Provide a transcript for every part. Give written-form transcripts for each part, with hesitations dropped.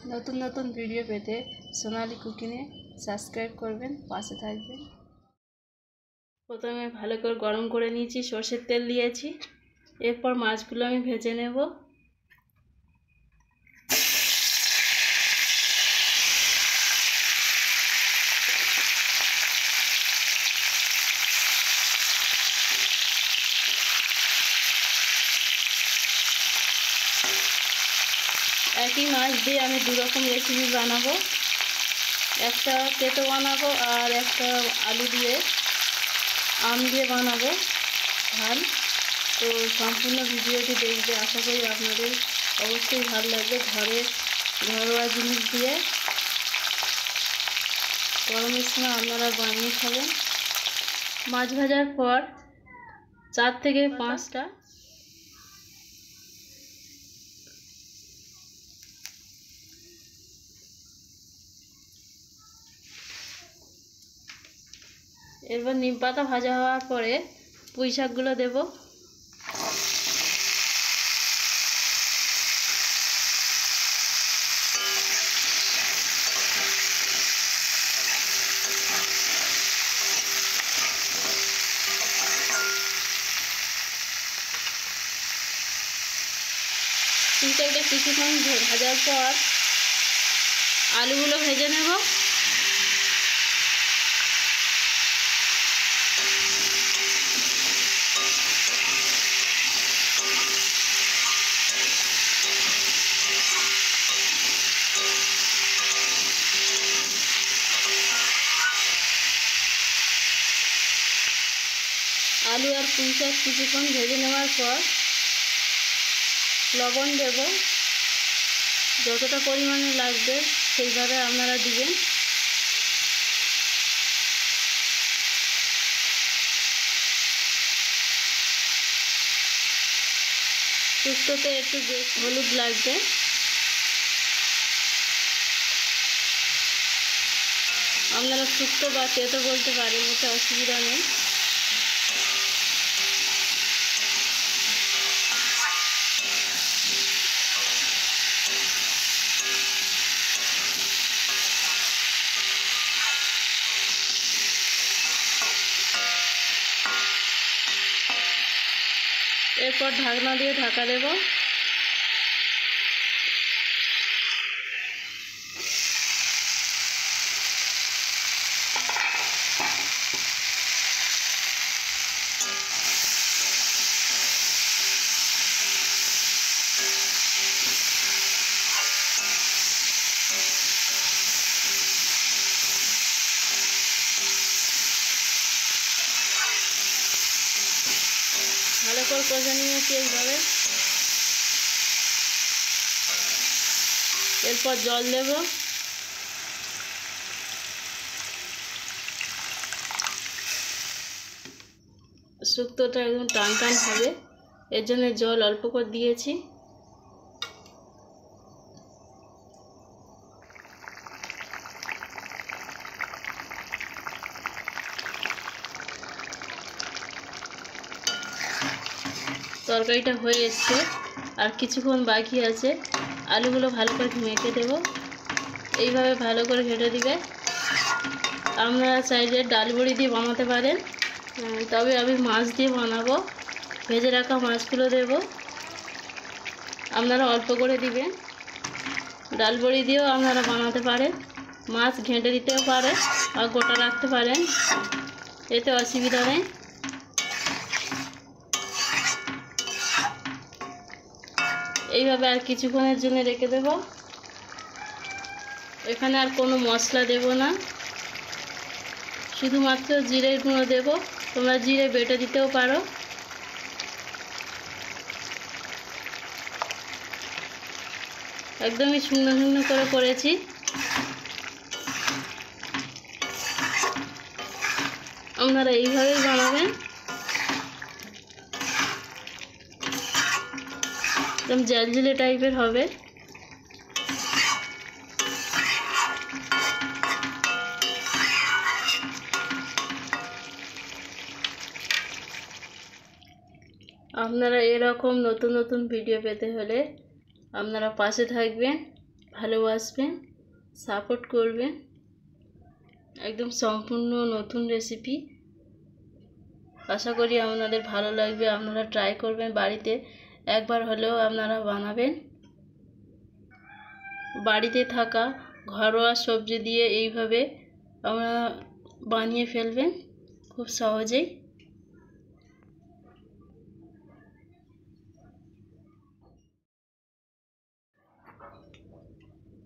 নতুন নতুন ভিডিও পেতে সোনালী কুকিংয়ে সাবস্ক্রাইব করবেন, পাশে থাকবেন। প্রথমে ভালো করে গরম করে নিয়েছি, সরষের তেল দিয়েছি। এরপর মাছগুলো আমি ভেজে নেব। একই মাছ দিয়ে আমি দু রকম রেসিপি বানাবো, একটা তেতো বানাবো আর একটা আলু দিয়ে আম দিয়ে বানাবো ঝাল। তো সম্পূর্ণ ভিডিওটি দেখবে, আশা করি আপনাদের অবশ্যই ভালো লাগবে। ঘরোয়া জিনিস দিয়ে গরমের সময় আপনারা বানিয়ে খাবেন। মাছ ভাজার পর 4 থেকে 5টা এরপর নিম পাতা ভাজা হওয়ার পরে পুঁই শাকগুলো দেবো। পুঁই শাকটা কিছুক্ষণ ভাজার পর আলুগুলো ভেজে নেব। আলু আর পুঁই শাক কিছুক্ষণ ভেজে নেওয়ার পর লবণ দেব, যতটা পরিমাণে লাগবে সেইভাবে আপনারা দিবেন। শুক্তোতে একটু বেশি হলুদ লাগবে। আপনারা শুক্তো বা তেতো বলতে পারেন, এটা অসুবিধা নেই। এরপর ঢাকনা দিয়ে ঢাকা দেব। ভালো করে কষে নিয়েছি এইভাবে। এরপর জল দেব। শুক্তোটা একদম টান টান হবে, এর জন্য জল অল্প করে দিয়েছি। তরকারিটা হয়ে এসছে, আর কিছুক্ষণ বাকি আছে। আলুগুলো ভালো করে মেখে দেব, এইভাবে ভালো করে ঘেটে দিবে। আপনারা চাইলে ডাল বড়ি দিয়ে বানাতে পারেন, তবে আমি মাছ দিয়ে বানাবো। ভেজে রাখা মাছগুলো দেব, আপনারা অল্প করে দিবেন। ডাল বড়ি দিয়েও আপনারা বানাতে পারেন, মাছ ঘেঁটে দিতেও পারেন আর গোটা রাখতে পারেন, এতে অসুবিধা নেই। এইভাবে আর কিছুক্ষণের জন্য রেখে দেব। এখানে আর কোনো মশলা দেব না, শুধুমাত্র জিরের গুঁড়ো দেব। তোমরা জিরে বেটে দিতেও পারো। একদমই শুকনো শুকনো করে করেছি। আপনারা এইভাবেই বানাবেন, একদম ঝালঝালে টাইপের হবে। আপনারা এরকম নতুন নতুন ভিডিও পেতে হলে আপনারা পাশে থাকবেন, ভালোবাসবেন, সাপোর্ট করবেন। একদম সম্পূর্ণ নতুন রেসিপি, আশা করি আপনাদের ভালো লাগবে। আপনারা ট্রাই করবেন, বাড়িতে একবার হলেও আপনারা বানাবেন। বাড়িতে থাকা ঘরোয়া সবজি দিয়ে এইভাবে আপনারা বানিয়ে ফেলবেন খুব সহজেই।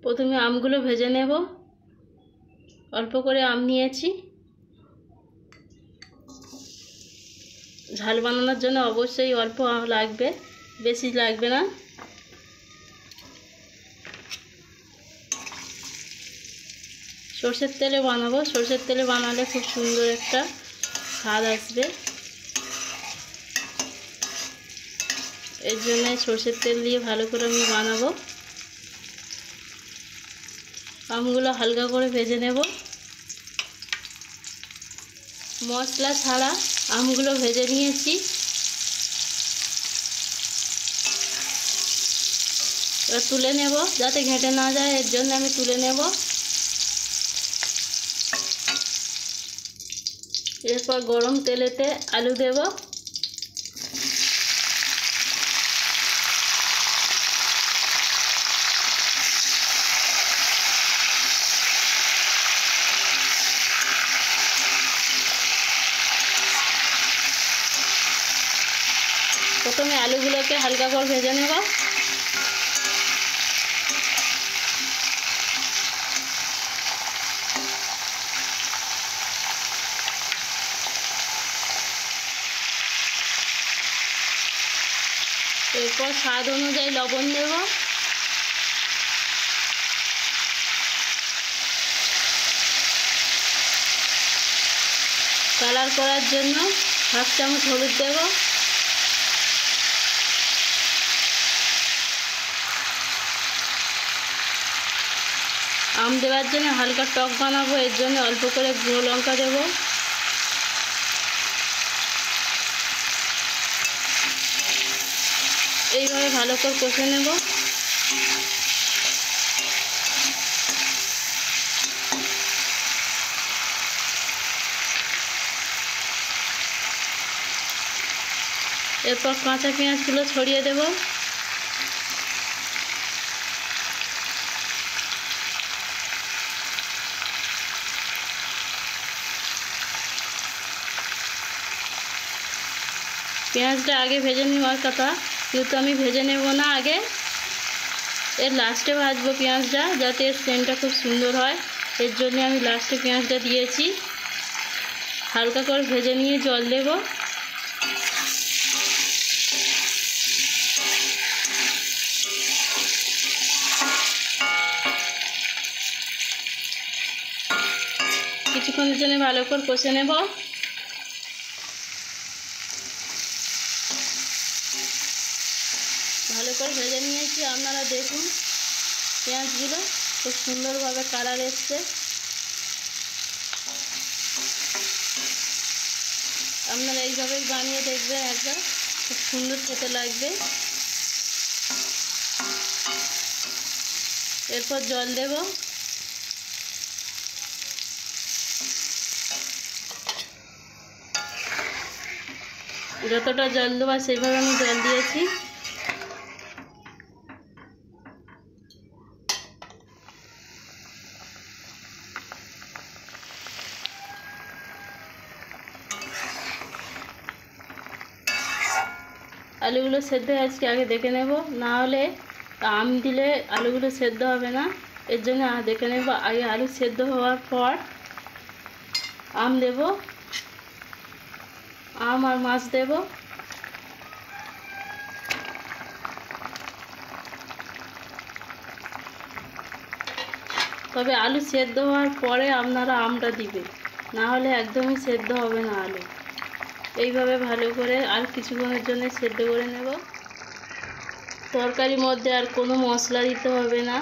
প্রথমে আমগুলো ভেজে নেব। অল্প করে আম নিয়েছি। ঝাল বানানোর জন্য অবশ্যই অল্প আম লাগবে, বেশি লাগবে না। সরষের তেলে বানাবো, সরষের তেলে বানালে খুব সুন্দর একটা স্বাদ আসবে। এর জন্য সরষের তেল দিয়ে ভালো করে আমি বানাবো। আমগুলো হালকা করে ভেজে নেব। মশলা ছাড়া আমগুলো ভেজে নিয়েছি। এবার তুলে নেব, যাতে ঘেঁটে না যায়, এর জন্য আমি তুলে নেব। এরপর গরম তেলেতে আলু দেব। প্রথমে আলুগুলোকে হালকা করে ভেজে নেব। এরপর স্বাদ অনুযায়ী লবণ দেব। কালার করার জন্য 1/2 চামচ হলুদ দেব। আম দেওয়ার জন্য হালকা টক বানাবো, এর জন্য অল্প করে গুঁড়ো লঙ্কা দেব। এইভাবে ভালো করে কষে নেব। এরপর কাঁচা পেঁয়াজগুলো ছড়িয়ে দেব। পেঁয়াজটা আগে ভেজে নেওয়ার কথা, কিন্তু আমি ভেজে নেব না, আগে এর লাস্টে ভাজবো পেঁয়াজটা, যাতে এর সেন্টটা খুব সুন্দর হয়। এর জন্য আমি লাস্টে পেঁয়াজটা দিয়েছি। হালকা করে ভেজে নিয়ে জল দেব। কিছুক্ষণের জন্য ভালো করে কষে নেব। ভালো করে ভেজে নিয়েছি, আপনারা দেখুন পেঁয়াজগুলো খুব সুন্দরভাবে কালার এসছে। আপনারা এইভাবেই বানিয়ে দেখবেন একবার, খুব সুন্দর খেতে লাগবে। এরপর জল দেব। যতটা জল দেওয়া সেইভাবে আমি জল দিয়েছি। আলুগুলো সেদ্ধ হয়ে আজকে আগে দেখে নেব, না হলে আম দিলে আলুগুলো সেদ্ধ হবে না। এর জন্য দেখে নেব আগে। আলু সেদ্ধ হওয়ার পর আম দেব, আম আর মাছ দেব। তবে আলু সেদ্ধ হওয়ার পরে আপনারা আমটা দিবেন, না হলে একদমই সেদ্ধ হবে না আলু। এইভাবে ভালো করে আর কিছুক্ষণের জন্য সেদ্ধ করে নেব। তরকারির মধ্যে আর কোনো মশলা দিতে হবে না,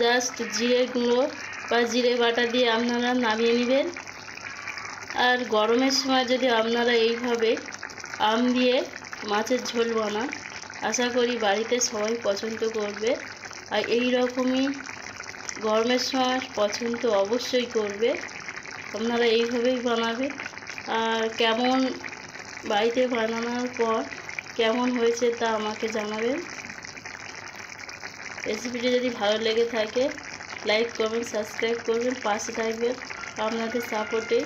জাস্ট জিরে গুঁড়ো বা জিরে বাটা দিয়ে আপনারা নামিয়ে নেবেন। আর গরমের সময় যদি আপনারা এইভাবে আম দিয়ে মাছের ঝোল বানান, আশা করি বাড়িতে সবাই পছন্দ করবে। আর এই রকমই গরমের সময় পছন্দ অবশ্যই করবে। আপনারা এইভাবেই বানাবেন। আর কেমন বাড়িতে বানানোর পর কেমন হয়েছে তা আমাকে জানাবেন। রেসিপিটি যদি ভালো লেগে থাকে লাইক কমেন্ট সাবস্ক্রাইব করবেন, পাশে থাকবেন আপনাদের সাপোর্টে।